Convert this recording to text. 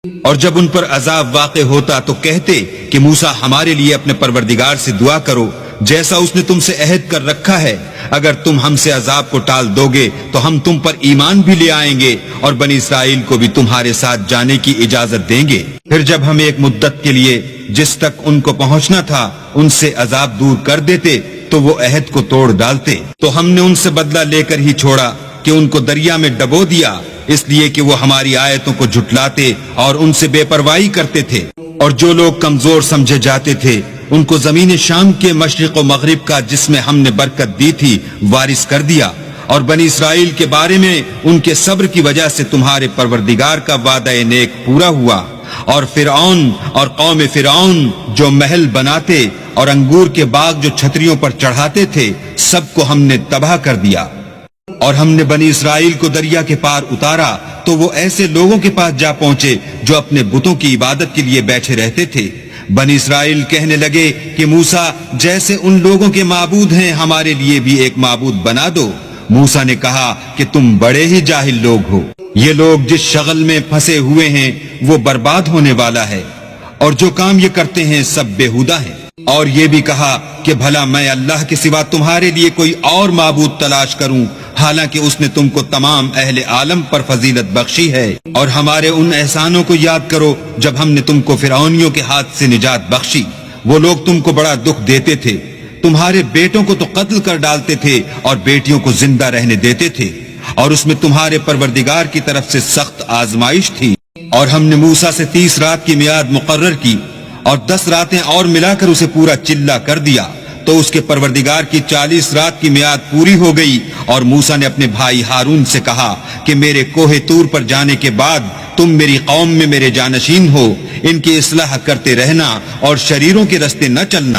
اور جب ان پر عذاب واقع ہوتا تو کہتے کہ موسیٰ ہمارے لیے اپنے پروردگار سے دعا کرو جیسا اس نے تم سے عہد کر رکھا ہے، اگر تم ہم سے عذاب کو ٹال دو گے تو ہم تم پر ایمان بھی لے آئیں گے اور بنی اسرائیل کو بھی تمہارے ساتھ جانے کی اجازت دیں گے۔ پھر جب ہم ایک مدت کے لیے جس تک ان کو پہنچنا تھا ان سے عذاب دور کر دیتے تو وہ عہد کو توڑ ڈالتے، تو ہم نے ان سے بدلہ لے کر ہی چھوڑا کہ ان کو دریا میں ڈبو دیا، اس لیے کہ وہ ہماری آیتوں کو جھٹلاتے اور ان سے بے پرواہی کرتے تھے۔ اور جو لوگ کمزور سمجھے جاتے تھے ان کو زمین شام کے مشرق و مغرب کا جس میں ہم نے برکت دی تھی وارث کر دیا، اور بنی اسرائیل کے بارے میں ان کے صبر کی وجہ سے تمہارے پروردگار کا وعدہ نیک پورا ہوا۔ اور فرعون اور قوم فرعون جو محل بناتے اور انگور کے باغ جو چھتریوں پر چڑھاتے تھے سب کو ہم نے تباہ کر دیا۔ اور ہم نے بنی اسرائیل کو دریا کے پار اتارا تو وہ ایسے لوگوں کے پاس جا پہنچے جو اپنے بتوں کی عبادت کے لیے بیٹھے رہتے تھے۔ بنی اسرائیل کہنے لگے کہ موسیٰ جیسے ان لوگوں کے معبود ہیں ہمارے لیے بھی ایک معبود بنا دو۔ موسیٰ نے کہا کہ تم بڑے ہی جاہل لوگ ہو، یہ لوگ جس شغل میں پھنسے ہوئے ہیں وہ برباد ہونے والا ہے، اور جو کام یہ کرتے ہیں سب بےہودہ ہیں۔ اور یہ بھی کہا کہ بھلا میں اللہ کے سوا تمہارے لیے کوئی اور معبود تلاش کروں، حالانکہ اس نے تم کو تمام اہل عالم پر فضیلت بخشی ہے۔ اور ہمارے ان احسانوں کو یاد کرو جب ہم نے تم کو فرعونیوں کے ہاتھ سے نجات بخشی، وہ لوگ تم کو بڑا دکھ دیتے تھے، تمہارے بیٹوں کو تو قتل کر ڈالتے تھے اور بیٹیوں کو زندہ رہنے دیتے تھے، اور اس میں تمہارے پروردگار کی طرف سے سخت آزمائش تھی۔ اور ہم نے موسیٰ سے 30 رات کی میعاد مقرر کی اور 10 راتیں اور ملا کر اسے پورا چلہ کر دیا، تو اس کے پروردگار کی 40 رات کی میعاد پوری ہو گئی۔ اور موسیٰ نے اپنے بھائی ہارون سے کہا کہ میرے کوہ طور پر جانے کے بعد تم میری قوم میں میرے جانشین ہو، ان کی اصلاح کرتے رہنا اور شریروں کے رستے نہ چلنا۔